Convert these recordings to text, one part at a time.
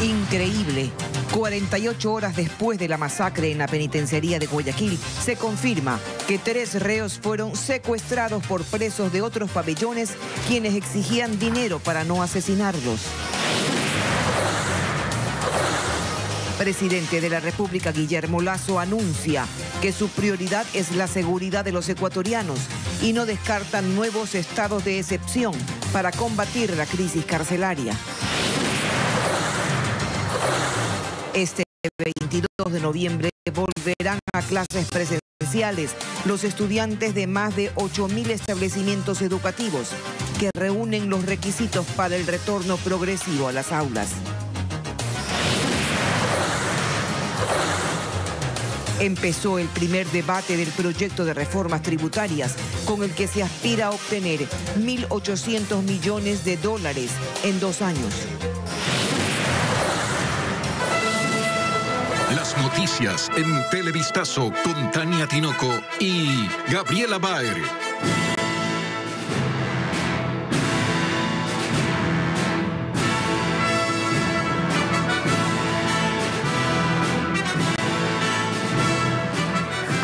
Increíble. 48 horas después de la masacre en la penitenciaría de Guayaquil, se confirma que 3 reos fueron secuestrados por presos de otros pabellones, quienes exigían dinero para no asesinarlos. Presidente de la República, Guillermo Lasso, anuncia que su prioridad es la seguridad de los ecuatorianos y no descartan nuevos estados de excepción para combatir la crisis carcelaria. Este 22 de noviembre volverán a clases presenciales los estudiantes de más de 8.000 establecimientos educativos que reúnen los requisitos para el retorno progresivo a las aulas. Empezó el primer debate del proyecto de reformas tributarias con el que se aspira a obtener 1.800 millones de dólares en 2 años. Las noticias en Televistazo con Tania Tinoco y Gabriela Baer.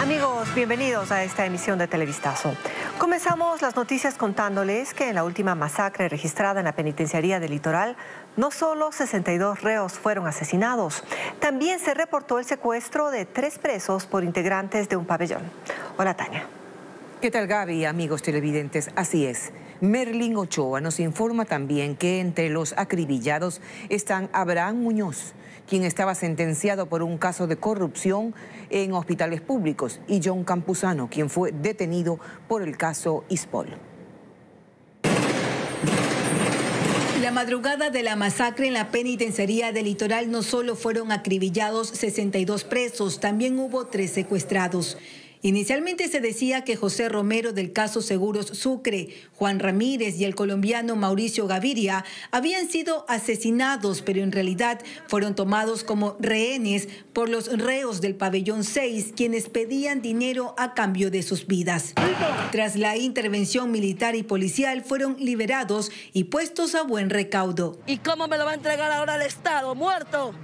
Amigos, bienvenidos a esta emisión de Televistazo. Comenzamos las noticias contándoles que en la última masacre registrada en la penitenciaría del Litoral, no solo 62 reos fueron asesinados, también se reportó el secuestro de 3 presos por integrantes de un pabellón. Hola, Tania. ¿Qué tal, Gaby, amigos televidentes? Así es. Merlin Ochoa nos informa también que entre los acribillados están Abraham Muñoz, quien estaba sentenciado por un caso de corrupción en hospitales públicos, y John Campuzano, quien fue detenido por el caso Ispol. La madrugada de la masacre en la penitenciaría del Litoral no solo fueron acribillados 62 presos, también hubo 3 secuestrados. Inicialmente se decía que José Romero del caso Seguros Sucre, Juan Ramírez y el colombiano Mauricio Gaviria habían sido asesinados, pero en realidad fueron tomados como rehenes por los reos del pabellón 6, quienes pedían dinero a cambio de sus vidas. Tras la intervención militar y policial, fueron liberados y puestos a buen recaudo. ¿Y cómo me lo va a entregar ahora el Estado? ¡Muerto!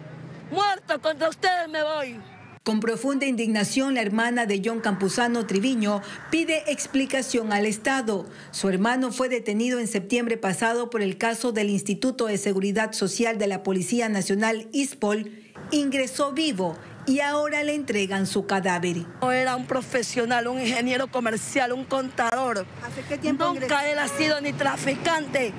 ¡Muerto! Contra ustedes me voy. Con profunda indignación, la hermana de John Campuzano, Triviño, pide explicación al Estado. Su hermano fue detenido en septiembre pasado por el caso del Instituto de Seguridad Social de la Policía Nacional, ISPOL. Ingresó vivo y ahora le entregan su cadáver. Era un profesional, un ingeniero comercial, un contador. ¿Hace qué tiempo ingresó? Nunca él ha sido ni traficante,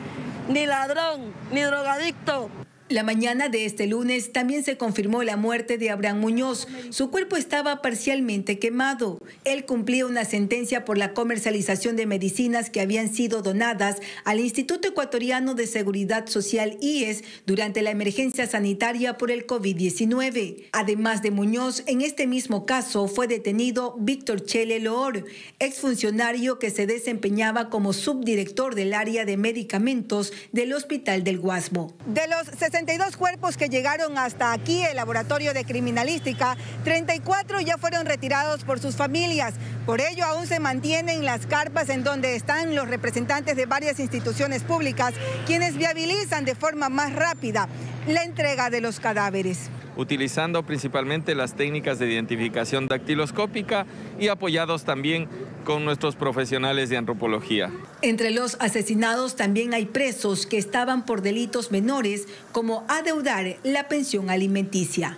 ni ladrón, ni drogadicto. La mañana de este lunes también se confirmó la muerte de Abraham Muñoz. Su cuerpo estaba parcialmente quemado. Él cumplía una sentencia por la comercialización de medicinas que habían sido donadas al Instituto Ecuatoriano de Seguridad Social, IES, durante la emergencia sanitaria por el COVID-19. Además de Muñoz, en este mismo caso fue detenido Víctor Chele Loor, exfuncionario que se desempeñaba como subdirector del área de medicamentos del Hospital del Guasmo. De los 62 cuerpos que llegaron hasta aquí, el laboratorio de criminalística, 34 ya fueron retirados por sus familias. Por ello, aún se mantienen las carpas en donde están los representantes de varias instituciones públicas, quienes viabilizan de forma más rápida la entrega de los cadáveres, utilizando principalmente las técnicas de identificación dactiloscópica y apoyados también con nuestros profesionales de antropología. Entre los asesinados también hay presos que estaban por delitos menores, como adeudar la pensión alimenticia.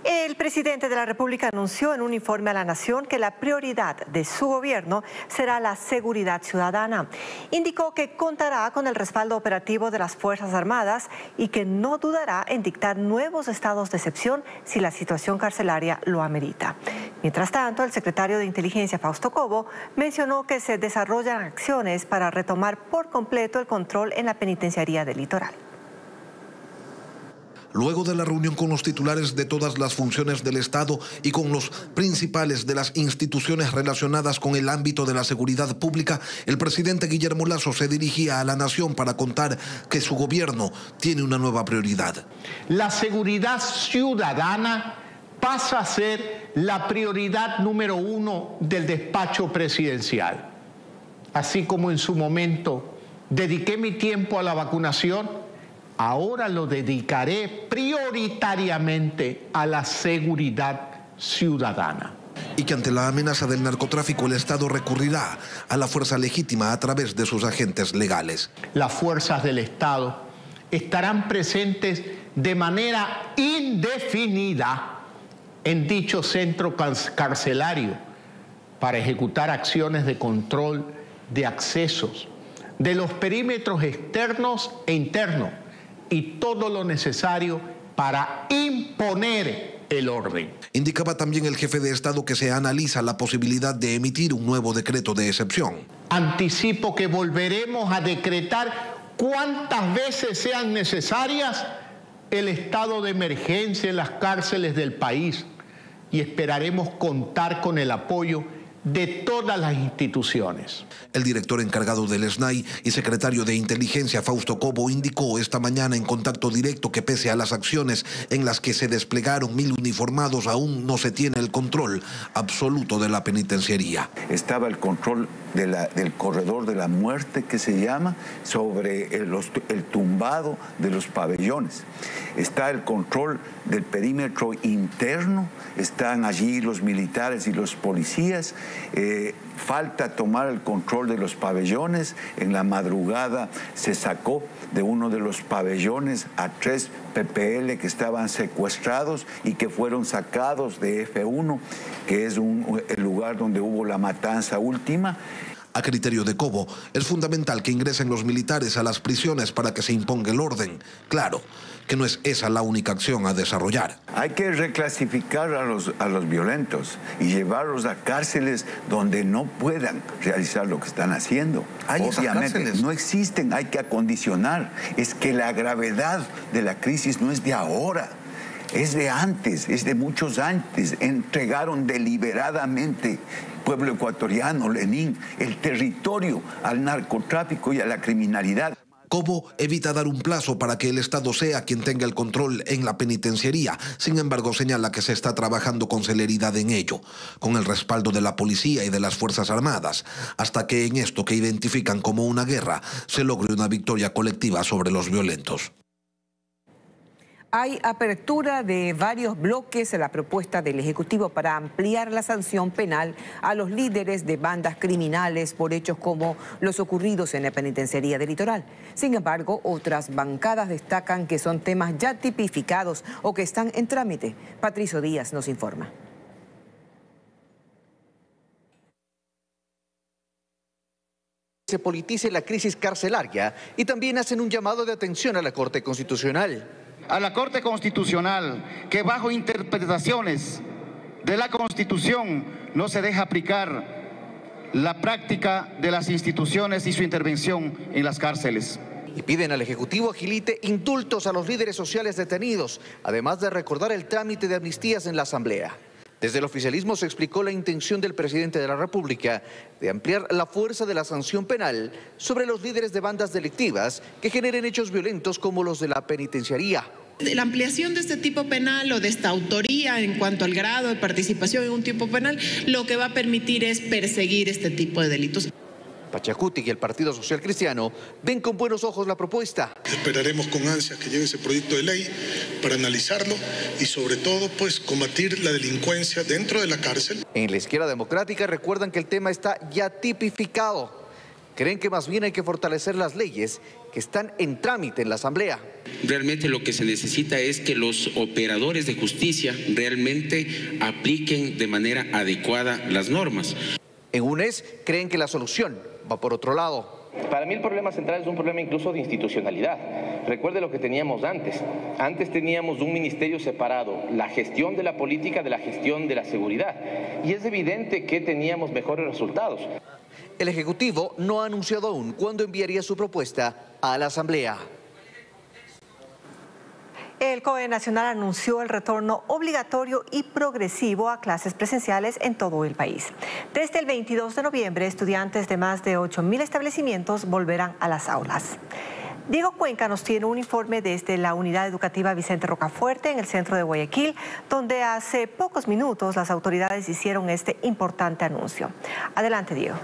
El presidente de la República anunció en un informe a la Nación que la prioridad de su gobierno será la seguridad ciudadana. Indicó que contará con el respaldo operativo de las Fuerzas Armadas y que no dudará en dictar nuevos estados de excepción si la situación carcelaria lo amerita. Mientras tanto, el secretario de Inteligencia, Fausto Cobo, mencionó que se desarrollan acciones para retomar por completo el control en la penitenciaría del Litoral. Luego de la reunión con los titulares de todas las funciones del Estado y con los principales de las instituciones relacionadas con el ámbito de la seguridad pública, el presidente Guillermo Lasso se dirigía a la nación para contar que su gobierno tiene una nueva prioridad. La seguridad ciudadana pasa a ser la prioridad número 1 del despacho presidencial, así como en su momento dediqué mi tiempo a la vacunación, ahora lo dedicaré prioritariamente a la seguridad ciudadana. Y que ante la amenaza del narcotráfico el Estado recurrirá a la fuerza legítima a través de sus agentes legales. Las fuerzas del Estado estarán presentes de manera indefinida en dicho centro carcelario para ejecutar acciones de control de accesos, de los perímetros externos e internos y todo lo necesario para imponer el orden. Indicaba también el jefe de Estado que se analiza la posibilidad de emitir un nuevo decreto de excepción. Anticipo que volveremos a decretar cuantas veces sean necesarias el estado de emergencia en las cárceles del país y esperaremos contar con el apoyo de todas las instituciones. El director encargado del SNAI y secretario de Inteligencia, Fausto Cobo, indicó esta mañana en contacto directo que pese a las acciones en las que se desplegaron 1000 uniformados, aún no se tiene el control absoluto de la penitenciaría. Estaba el control del corredor de la muerte, que se llama, sobre el tumbado de los pabellones. Está el control del perímetro interno, están allí los militares y los policías. Falta tomar el control de los pabellones. En la madrugada se sacó de uno de los pabellones a 3 PPL que estaban secuestrados y que fueron sacados de F1, que es el lugar donde hubo la matanza última. A criterio de Cobo, es fundamental que ingresen los militares a las prisiones para que se imponga el orden. Claro que no es esa la única acción a desarrollar. Hay que reclasificar a los violentos y llevarlos a cárceles donde no puedan realizar lo que están haciendo. Obviamente no existen, hay que acondicionar. Es que la gravedad de la crisis no es de ahora. Es de antes, es de muchos antes. Entregaron deliberadamente, pueblo ecuatoriano, Lenín, el territorio al narcotráfico y a la criminalidad. Cobo evita dar un plazo para que el Estado sea quien tenga el control en la penitenciaría. Sin embargo, señala que se está trabajando con celeridad en ello, con el respaldo de la policía y de las Fuerzas Armadas, hasta que en esto que identifican como una guerra se logre una victoria colectiva sobre los violentos. Hay apertura de varios bloques a la propuesta del Ejecutivo para ampliar la sanción penal a los líderes de bandas criminales por hechos como los ocurridos en la penitenciaría del Litoral. Sin embargo, otras bancadas destacan que son temas ya tipificados o que están en trámite. Patricio Díaz nos informa. Se politice la crisis carcelaria y también hacen un llamado de atención a la Corte Constitucional. A la Corte Constitucional, que bajo interpretaciones de la Constitución no se deja aplicar la práctica de las instituciones y su intervención en las cárceles. Y piden al Ejecutivo agilite indultos a los líderes sociales detenidos, además de recordar el trámite de amnistías en la Asamblea. Desde el oficialismo se explicó la intención del presidente de la República de ampliar la fuerza de la sanción penal sobre los líderes de bandas delictivas que generen hechos violentos como los de la penitenciaría. La ampliación de este tipo penal o de esta autoría en cuanto al grado de participación en un tipo penal, lo que va a permitir es perseguir este tipo de delitos. Pachacuti y el Partido Social Cristiano ven con buenos ojos la propuesta. Esperaremos con ansias que llegue ese proyecto de ley para analizarlo y sobre todo pues combatir la delincuencia dentro de la cárcel. En la izquierda democrática recuerdan que el tema está ya tipificado. Creen que más bien hay que fortalecer las leyes que están en trámite en la Asamblea. Realmente lo que se necesita es que los operadores de justicia realmente apliquen de manera adecuada las normas. En UNES creen que la solución va por otro lado. Para mí el problema central es un problema incluso de institucionalidad. Recuerde lo que teníamos antes. Antes teníamos un ministerio separado, la gestión de la política de la gestión de la seguridad. Y es evidente que teníamos mejores resultados. El Ejecutivo no ha anunciado aún cuándo enviaría su propuesta a la Asamblea. El COE Nacional anunció el retorno obligatorio y progresivo a clases presenciales en todo el país. Desde el 22 de noviembre, estudiantes de más de 8.000 establecimientos volverán a las aulas. Diego Cuenca nos tiene un informe desde la Unidad Educativa Vicente Rocafuerte en el centro de Guayaquil, donde hace pocos minutos las autoridades hicieron este importante anuncio. Adelante, Diego.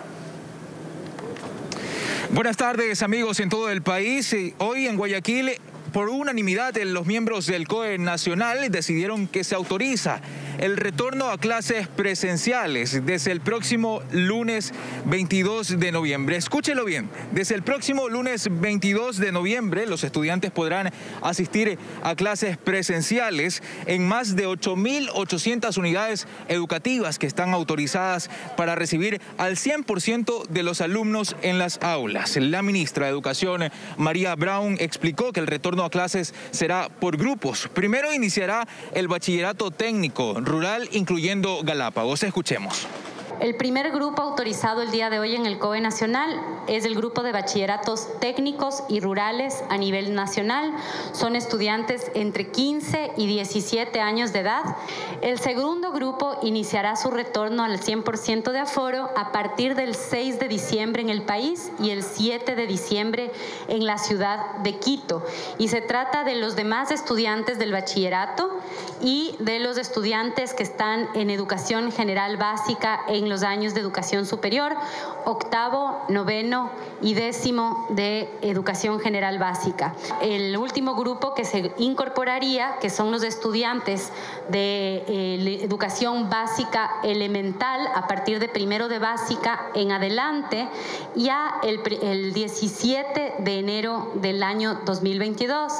Buenas tardes, amigos en todo el país. Hoy en Guayaquil, por unanimidad, los miembros del COE Nacional decidieron que se autoriza el retorno a clases presenciales desde el próximo lunes 22 de noviembre. Escúchelo bien, desde el próximo lunes 22 de noviembre los estudiantes podrán asistir a clases presenciales en más de 8.800 unidades educativas que están autorizadas para recibir al 100% de los alumnos en las aulas. La ministra de Educación, María Brown, explicó que el retorno a clases será por grupos. Primero iniciará el bachillerato técnico rural, incluyendo Galápagos. Escuchemos. El primer grupo autorizado el día de hoy en el COE Nacional es el grupo de bachilleratos técnicos y rurales a nivel nacional. Son estudiantes entre 15 y 17 años de edad. El segundo grupo iniciará su retorno al 100% de aforo a partir del 6 de diciembre en el país y el 7 de diciembre en la ciudad de Quito. Y se trata de los demás estudiantes del bachillerato y de los estudiantes que están en educación general básica en los años de educación superior, octavo, noveno y décimo de educación general básica. El último grupo que se incorporaría, que son los estudiantes de educación básica elemental a partir de primero de básica en adelante, ya el 17 de enero del año 2022.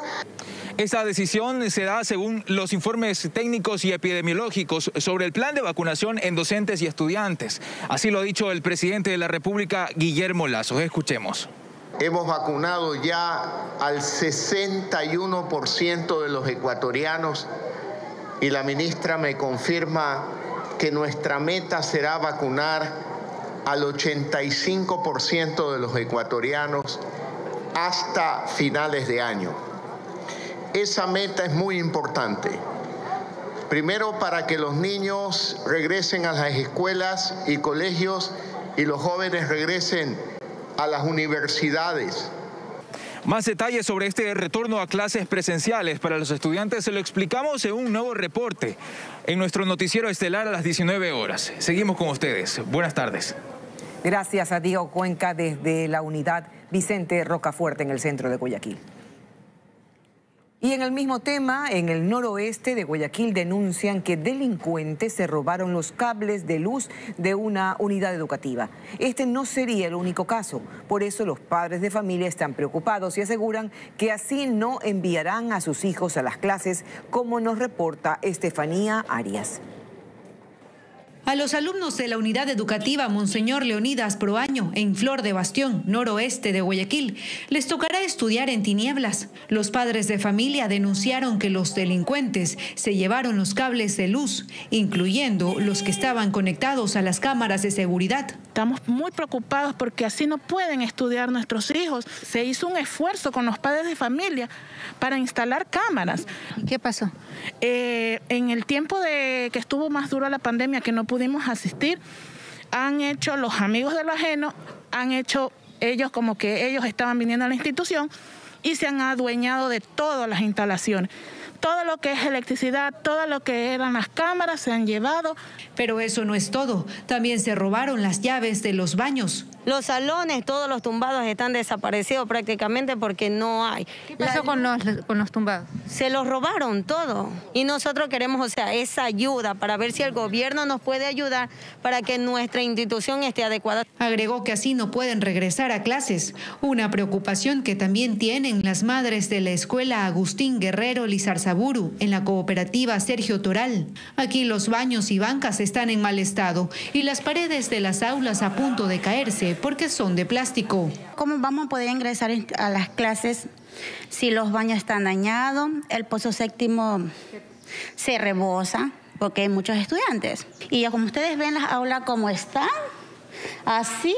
Esta decisión se da según los informes técnicos y epidemiológicos sobre el plan de vacunación en docentes y estudiantes. Así lo ha dicho el presidente de la República, Guillermo Lasso. Escuchemos. Hemos vacunado ya al 61% de los ecuatorianos y la ministra me confirma que nuestra meta será vacunar al 85% de los ecuatorianos hasta finales de año. Esa meta es muy importante. Primero, para que los niños regresen a las escuelas y colegios y los jóvenes regresen a las universidades. Más detalles sobre este retorno a clases presenciales para los estudiantes se lo explicamos en un nuevo reporte en nuestro noticiero estelar a las 19 horas. Seguimos con ustedes. Buenas tardes. Gracias a Diego Cuenca desde la unidad Vicente Rocafuerte en el centro de Guayaquil. Y en el mismo tema, en el noroeste de Guayaquil denuncian que delincuentes se robaron los cables de luz de una unidad educativa. Este no sería el único caso, por eso los padres de familia están preocupados y aseguran que así no enviarán a sus hijos a las clases, como nos reporta Estefanía Arias. A los alumnos de la unidad educativa Monseñor Leonidas Proaño, en Flor de Bastión, noroeste de Guayaquil, les tocará estudiar en tinieblas. Los padres de familia denunciaron que los delincuentes se llevaron los cables de luz, incluyendo los que estaban conectados a las cámaras de seguridad. Estamos muy preocupados porque así no pueden estudiar nuestros hijos. Se hizo un esfuerzo con los padres de familia para instalar cámaras. ¿Qué pasó? En el tiempo de que estuvo más dura la pandemia, que no pudimos asistir, han hecho los amigos de lo ajeno, han hecho ellos como que ellos estaban viniendo a la institución y se han adueñado de todas las instalaciones. Todo lo que es electricidad, todo lo que eran las cámaras se han llevado. Pero eso no es todo, también se robaron las llaves de los baños. Los salones, todos los tumbados están desaparecidos prácticamente porque no hay. ¿Qué pasó con los tumbados? Se los robaron todo y nosotros queremos, esa ayuda para ver si el gobierno nos puede ayudar para que nuestra institución esté adecuada. Agregó que así no pueden regresar a clases, una preocupación que también tienen las madres de la escuela Agustín Guerrero Lizarzaburu en la cooperativa Sergio Toral. Aquí los baños y bancas están en mal estado y las paredes de las aulas a punto de caerse porque son de plástico. ¿Cómo vamos a poder ingresar a las clases si los baños están dañados? El pozo séptimo se rebosa porque hay muchos estudiantes. Y ya como ustedes ven las aulas como están, así,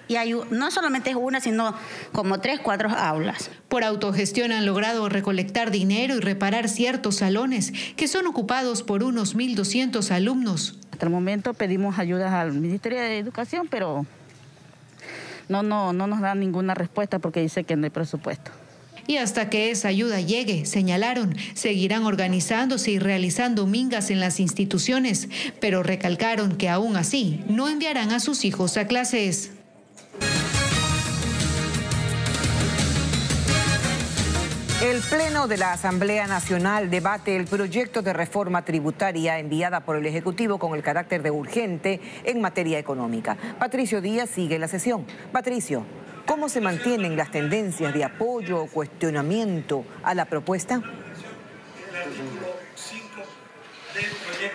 y hay no solamente una, sino como 3, 4 aulas. Por autogestión han logrado recolectar dinero y reparar ciertos salones que son ocupados por unos 1.200 alumnos. Hasta el momento pedimos ayudas al Ministerio de Educación, pero no nos dan ninguna respuesta porque dice que no hay presupuesto. Y hasta que esa ayuda llegue, señalaron, seguirán organizándose y realizando mingas en las instituciones, pero recalcaron que aún así no enviarán a sus hijos a clases. El Pleno de la Asamblea Nacional debate el proyecto de reforma tributaria enviada por el Ejecutivo con el carácter de urgente en materia económica. Patricio Díaz sigue la sesión. Patricio, ¿cómo se mantienen las tendencias de apoyo o cuestionamiento a la propuesta?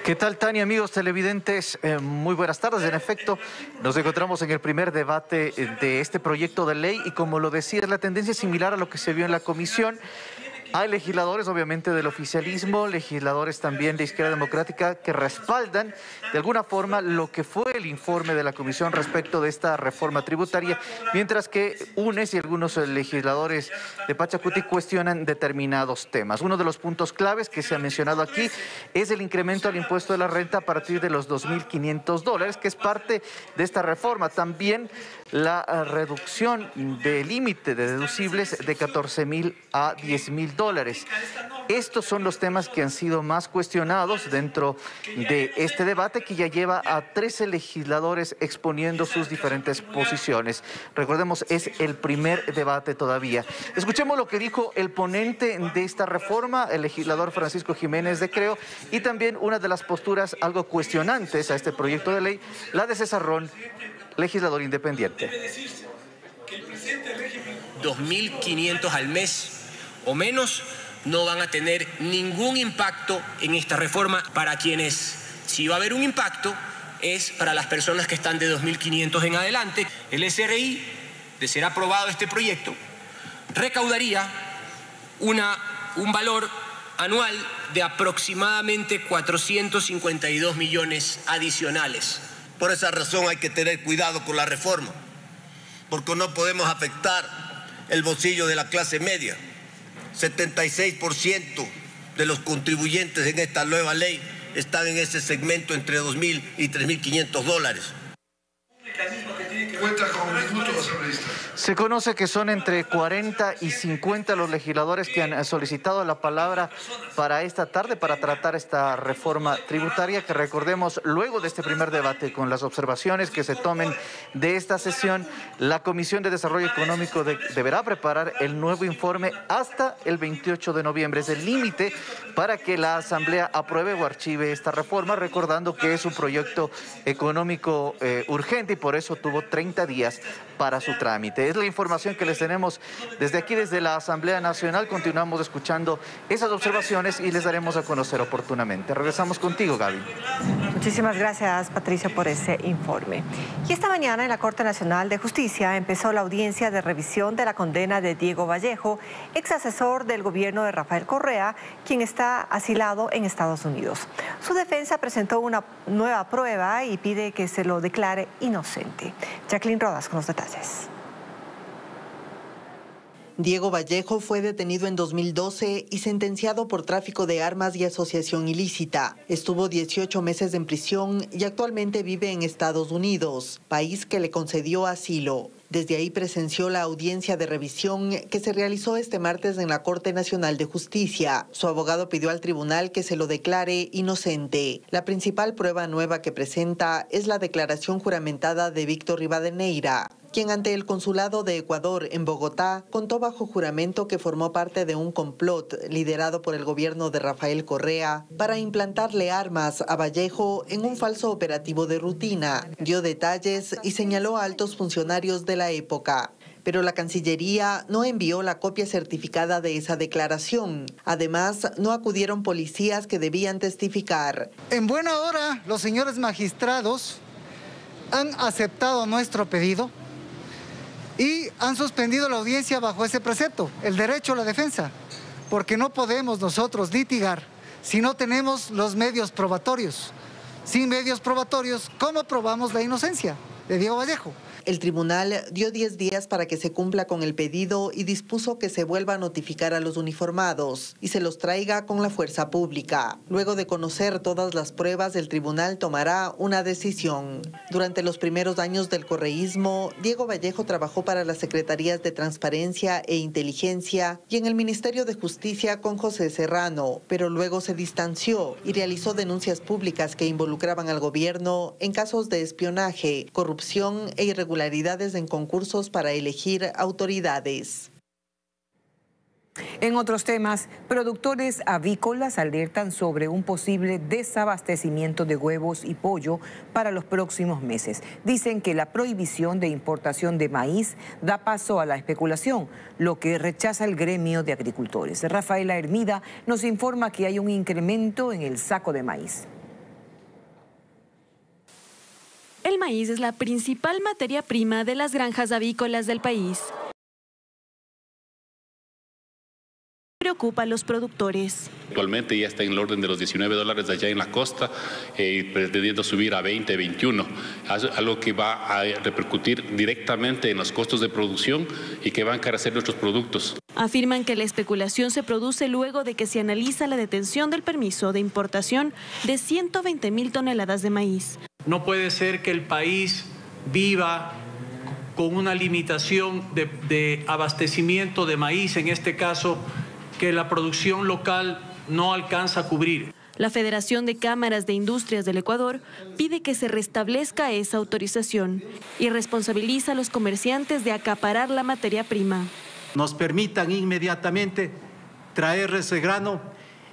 ¿Qué tal, Tania, amigos televidentes? Muy buenas tardes. En efecto, nos encontramos en el primer debate de este proyecto de ley y, como lo decía, la tendencia es similar a lo que se vio en la comisión. Hay legisladores, obviamente, del oficialismo, legisladores también de Izquierda Democrática, que respaldan de alguna forma lo que fue el informe de la comisión respecto de esta reforma tributaria, mientras que UNES y algunos legisladores de Pachacuti cuestionan determinados temas. Uno de los puntos claves que se ha mencionado aquí es el incremento al impuesto de la renta a partir de los $2.500, que es parte de esta reforma. También la reducción del límite de deducibles de $14.000 a $10.000. Estos son los temas que han sido más cuestionados dentro de este debate, que ya lleva a 13 legisladores exponiendo sus diferentes posiciones. Recordemos, es el primer debate todavía. Escuchemos lo que dijo el ponente de esta reforma, el legislador Francisco Jiménez de Creo, y también una de las posturas algo cuestionantes a este proyecto de ley, la de César Ron, legislador independiente. 2.500 al mes o menos no van a tener ningún impacto en esta reforma. Para quienes sí va a haber un impacto es para las personas que están de 2.500 en adelante. El SRI, de ser aprobado este proyecto, recaudaría un valor anual de aproximadamente 452 millones adicionales. Por esa razón hay que tener cuidado con la reforma, porque no podemos afectar el bolsillo de la clase media. 76% de los contribuyentes en esta nueva ley están en ese segmento entre $2.000 y $3.500. Se conoce que son entre 40 y 50 los legisladores que han solicitado la palabra para esta tarde para tratar esta reforma tributaria, que recordemos, luego de este primer debate, con las observaciones que se tomen de esta sesión, la Comisión de Desarrollo Económico deberá preparar el nuevo informe hasta el 28 de noviembre. Es el límite para que la Asamblea apruebe o archive esta reforma, recordando que es un proyecto económico urgente y por eso tuvo 30 días para su trámite. Es la información que les tenemos desde aquí, desde la Asamblea Nacional. Continuamos escuchando esas observaciones y les daremos a conocer oportunamente. Regresamos contigo, Gaby. Muchísimas gracias, Patricio, por ese informe. Y esta mañana en la Corte Nacional de Justicia empezó la audiencia de revisión de la condena de Diego Vallejo, ex asesor del gobierno de Rafael Correa, quien está asilado en Estados Unidos. Su defensa presentó una nueva prueba y pide que se lo declare inocente. Jacqueline Rodas con los detalles. Diego Vallejo fue detenido en 2012 y sentenciado por tráfico de armas y asociación ilícita. Estuvo 18 meses en prisión y actualmente vive en Estados Unidos, país que le concedió asilo. Desde ahí presenció la audiencia de revisión que se realizó este martes en la Corte Nacional de Justicia. Su abogado pidió al tribunal que se lo declare inocente. La principal prueba nueva que presenta es la declaración juramentada de Víctor Rivadeneira, quien ante el Consulado de Ecuador en Bogotá contó bajo juramento que formó parte de un complot liderado por el gobierno de Rafael Correa para implantarle armas a Vallejo en un falso operativo de rutina. Dio detalles y señaló a altos funcionarios de la época. Pero la Cancillería no envió la copia certificada de esa declaración. Además, no acudieron policías que debían testificar. En buena hora, los señores magistrados han aceptado nuestro pedido y han suspendido la audiencia bajo ese precepto, el derecho a la defensa, porque no podemos nosotros litigar si no tenemos los medios probatorios. Sin medios probatorios, ¿cómo probamos la inocencia de Diego Vallejo? El tribunal dio 10 días para que se cumpla con el pedido y dispuso que se vuelva a notificar a los uniformados y se los traiga con la fuerza pública. Luego de conocer todas las pruebas, el tribunal tomará una decisión. Durante los primeros años del correísmo, Diego Vallejo trabajó para las Secretarías de Transparencia e Inteligencia y en el Ministerio de Justicia con José Serrano, pero luego se distanció y realizó denuncias públicas que involucraban al gobierno en casos de espionaje, corrupción e irregularidades en concursos para elegir autoridades. En otros temas, productores avícolas alertan sobre un posible desabastecimiento de huevos y pollo para los próximos meses. Dicen que la prohibición de importación de maíz da paso a la especulación, lo que rechaza el gremio de agricultores. Rafaela Hermida nos informa que hay un incremento en el saco de maíz. El maíz es la principal materia prima de las granjas avícolas del país. Preocupa a los productores. Actualmente ya está en el orden de los $19 allá en la costa, pretendiendo subir a 20, 21, algo que va a repercutir directamente en los costos de producción y que va a encarecer nuestros productos. Afirman que la especulación se produce luego de que se analiza la detención del permiso de importación de 120,000 toneladas de maíz. No puede ser que el país viva con una limitación de abastecimiento de maíz, en este caso, que la producción local no alcanza a cubrir. La Federación de Cámaras de Industrias del Ecuador pide que se restablezca esa autorización y responsabiliza a los comerciantes de acaparar la materia prima. Nos permitan inmediatamente traer ese grano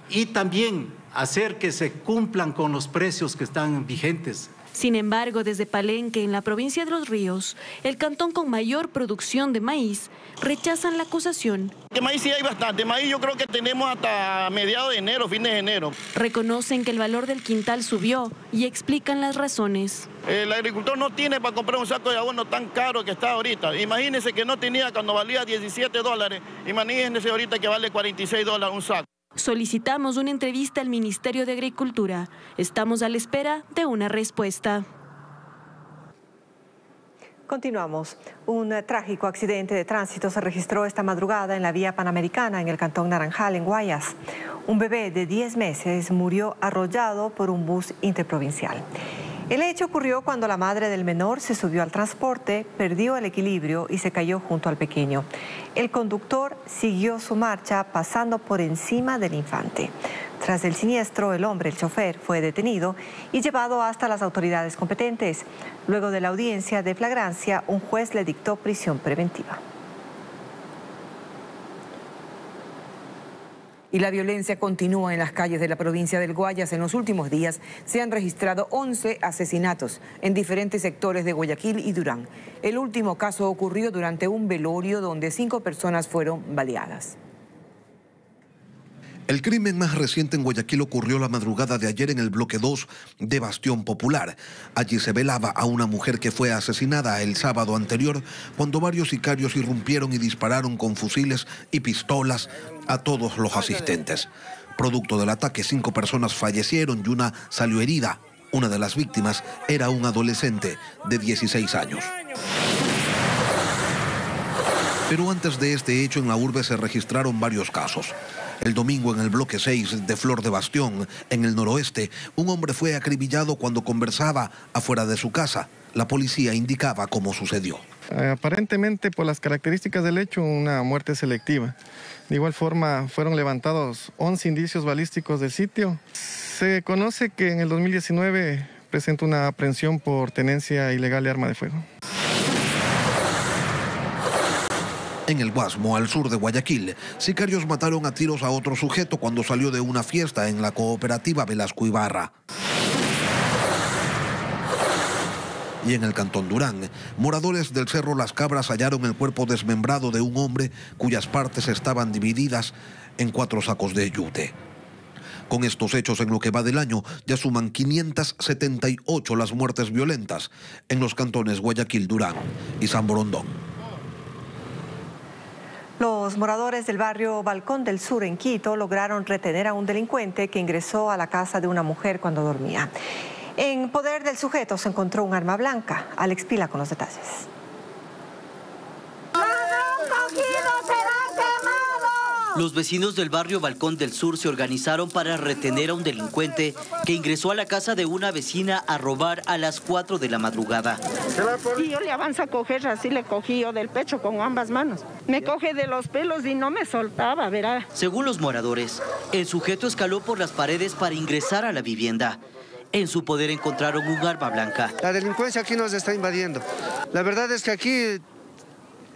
y también hacer que se cumplan con los precios que están vigentes. Sin embargo, desde Palenque, en la provincia de Los Ríos, el cantón con mayor producción de maíz, rechazan la acusación. De maíz sí hay bastante, maíz yo creo que tenemos hasta mediados de enero, fines de enero. Reconocen que el valor del quintal subió y explican las razones. El agricultor no tiene para comprar un saco de abono tan caro que está ahorita. Imagínense que no tenía cuando valía $17, imagínense ahorita que vale $46 un saco. Solicitamos una entrevista al Ministerio de Agricultura. Estamos a la espera de una respuesta. Continuamos. Un trágico accidente de tránsito se registró esta madrugada en la vía Panamericana en el cantón Naranjal, en Guayas. Un bebé de 10 meses murió arrollado por un bus interprovincial. El hecho ocurrió cuando la madre del menor se subió al transporte, perdió el equilibrio y se cayó junto al pequeño. El conductor siguió su marcha pasando por encima del infante. Tras el siniestro, el hombre, el chofer, fue detenido y llevado hasta las autoridades competentes. Luego de la audiencia de flagrancia, un juez le dictó prisión preventiva. Y la violencia continúa en las calles de la provincia del Guayas. En los últimos días se han registrado 11 asesinatos en diferentes sectores de Guayaquil y Durán. El último caso ocurrió durante un velorio donde 5 personas fueron baleadas. El crimen más reciente en Guayaquil ocurrió la madrugada de ayer en el bloque 2 de Bastión Popular. Allí se velaba a una mujer que fue asesinada el sábado anterior cuando varios sicarios irrumpieron y dispararon con fusiles y pistolas a todos los asistentes. Producto del ataque, 5 personas fallecieron y una salió herida. Una de las víctimas era un adolescente de 16 años. Pero antes de este hecho en la urbe se registraron varios casos. El domingo en el bloque 6 de Flor de Bastión, en el noroeste, un hombre fue acribillado cuando conversaba afuera de su casa. La policía indicaba cómo sucedió. Aparentemente, por las características del hecho, una muerte selectiva. De igual forma, fueron levantados 11 indicios balísticos del sitio. Se conoce que en el 2019 presentó una aprehensión por tenencia ilegal de arma de fuego. En el Guasmo, al sur de Guayaquil, sicarios mataron a tiros a otro sujeto cuando salió de una fiesta en la cooperativa Velasco Ibarra. Y en el cantón Durán, moradores del Cerro Las Cabras hallaron el cuerpo desmembrado de un hombre cuyas partes estaban divididas en 4 sacos de yute. Con estos hechos en lo que va del año, ya suman 578 las muertes violentas en los cantones Guayaquil, Durán y San Borondón. Los moradores del barrio Balcón del Sur en Quito lograron retener a un delincuente que ingresó a la casa de una mujer cuando dormía. En poder del sujeto se encontró un arma blanca. Alex Pila con los detalles. Los vecinos del barrio Balcón del Sur se organizaron para retener a un delincuente que ingresó a la casa de una vecina a robar a las 4 de la madrugada. Y yo le avanzo a coger, así le cogí yo del pecho con ambas manos. Me coge de los pelos y no me soltaba, verá. Según los moradores, el sujeto escaló por las paredes para ingresar a la vivienda. En su poder encontraron un arma blanca. La delincuencia aquí nos está invadiendo. La verdad es que aquí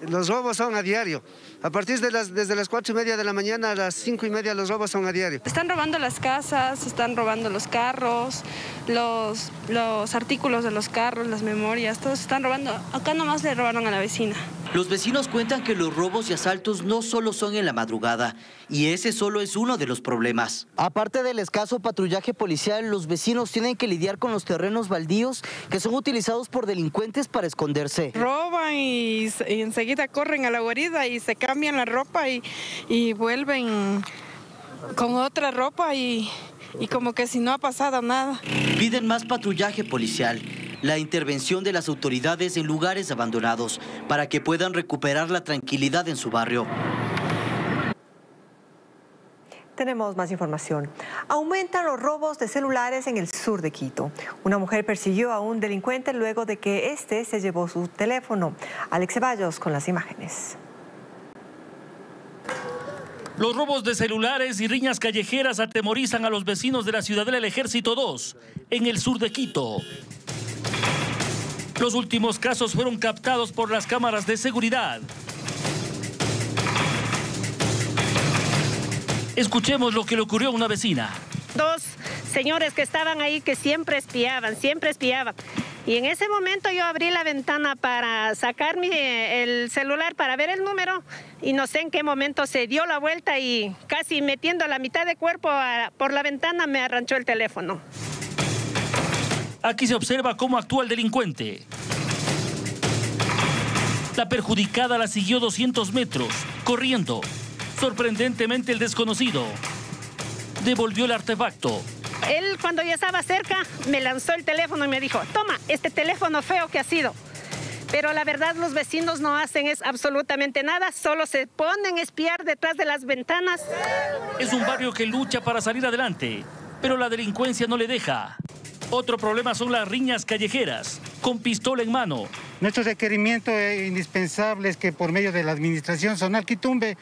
los robos son a diario. A partir de desde las 4:30 de la mañana a las 5:30 los robos son a diario. Están robando las casas, están robando los carros, los artículos de los carros, las memorias, todos están robando. Acá nomás le robaron a la vecina. Los vecinos cuentan que los robos y asaltos no solo son en la madrugada, y ese solo es uno de los problemas. Aparte del escaso patrullaje policial, los vecinos tienen que lidiar con los terrenos baldíos que son utilizados por delincuentes para esconderse. Roban y enseguida corren a la guarida y se cambian la ropa y vuelven con otra ropa y como que si no ha pasado nada. Piden más patrullaje policial, la intervención de las autoridades en lugares abandonados para que puedan recuperar la tranquilidad en su barrio. Tenemos más información. Aumentan los robos de celulares en el sur de Quito. Una mujer persiguió a un delincuente luego de que éste se llevó su teléfono. Alex Ceballos con las imágenes. Los robos de celulares y riñas callejeras atemorizan a los vecinos de la Ciudadela del Ejército 2, en el sur de Quito. Los últimos casos fueron captados por las cámaras de seguridad. Escuchemos lo que le ocurrió a una vecina. Dos señores que estaban ahí que siempre espiaban. Y en ese momento yo abrí la ventana para sacar el celular para ver el número y no sé en qué momento se dio la vuelta y casi metiendo la mitad de cuerpo por la ventana me arranchó el teléfono. Aquí se observa cómo actúa el delincuente. La perjudicada la siguió 200 metros, corriendo. Sorprendentemente el desconocido devolvió el artefacto. Él cuando ya estaba cerca me lanzó el teléfono y me dijo, toma, este teléfono feo que ha sido. Pero la verdad los vecinos no hacen absolutamente nada, solo se ponen a espiar detrás de las ventanas. Es un barrio que lucha para salir adelante, pero la delincuencia no le deja. Otro problema son las riñas callejeras, con pistola en mano. Nuestro requerimiento indispensable es que por medio de la Administración Zonal Quitumbe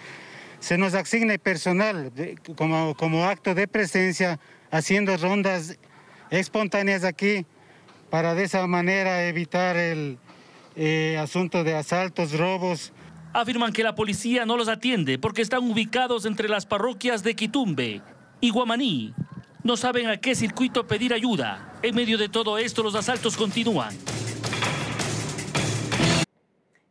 se nos asigne personal como acto de presencia, haciendo rondas espontáneas aquí para de esa manera evitar el asunto de asaltos, robos. Afirman que la policía no los atiende porque están ubicados entre las parroquias de Quitumbe y Guamaní. No saben a qué circuito pedir ayuda. En medio de todo esto, los asaltos continúan.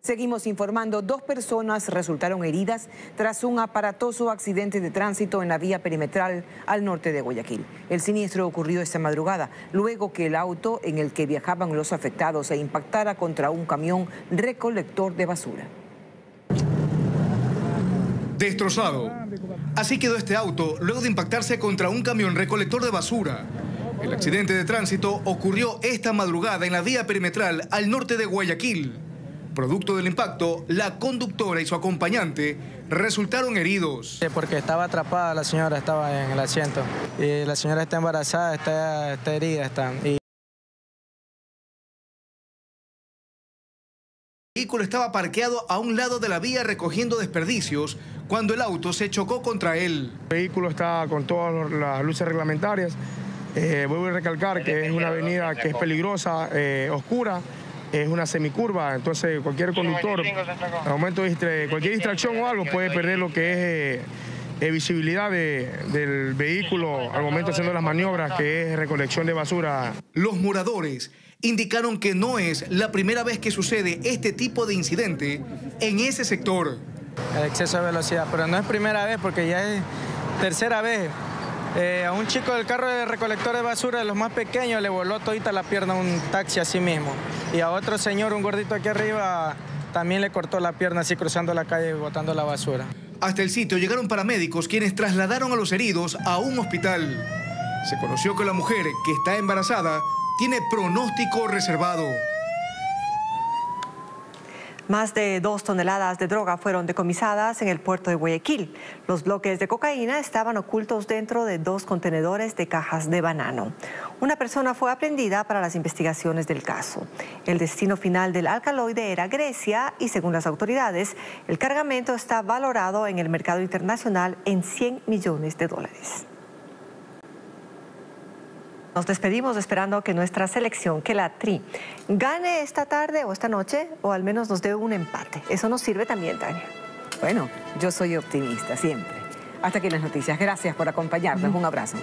Seguimos informando, 2 personas resultaron heridas tras un aparatoso accidente de tránsito en la vía perimetral al norte de Guayaquil. El siniestro ocurrió esta madrugada, luego que el auto en el que viajaban los afectados se impactara contra un camión recolector de basura. Destrozado. Así quedó este auto luego de impactarse contra un camión recolector de basura. El accidente de tránsito ocurrió esta madrugada en la vía perimetral al norte de Guayaquil. Producto del impacto, la conductora y su acompañante resultaron heridos. Porque estaba atrapada la señora, estaba en el asiento. Y la señora está embarazada, está herida. El vehículo estaba parqueado a un lado de la vía recogiendo desperdicios cuando el auto se chocó contra él. El vehículo está con todas las luces reglamentarias. Voy a recalcar que es una avenida que es peligrosa, oscura. Es una semicurva, entonces cualquier conductor, al momento de cualquier distracción o algo, puede perder lo que es visibilidad del vehículo al momento haciendo las maniobras, que es recolección de basura. Los moradores indicaron que no es la primera vez que sucede este tipo de incidente en ese sector. El exceso de velocidad, pero no es primera vez porque ya es tercera vez. A un chico del carro de recolector de basura, de los más pequeños, le voló todita la pierna a un taxi así mismo. Y a otro señor, un gordito aquí arriba, también le cortó la pierna así cruzando la calle y botando la basura. Hasta el sitio llegaron paramédicos quienes trasladaron a los heridos a un hospital. Se conoció que la mujer, que está embarazada, tiene pronóstico reservado. Más de 2 toneladas de droga fueron decomisadas en el puerto de Guayaquil. Los bloques de cocaína estaban ocultos dentro de 2 contenedores de cajas de banano. Una persona fue aprehendida para las investigaciones del caso. El destino final del alcaloide era Grecia y, según las autoridades, el cargamento está valorado en el mercado internacional en $100 millones. Nos despedimos esperando que nuestra selección, que la Tri, gane esta tarde o esta noche, o al menos nos dé un empate. Eso nos sirve también, Tania. Bueno, yo soy optimista siempre. Hasta aquí las noticias. Gracias por acompañarnos. Un abrazo.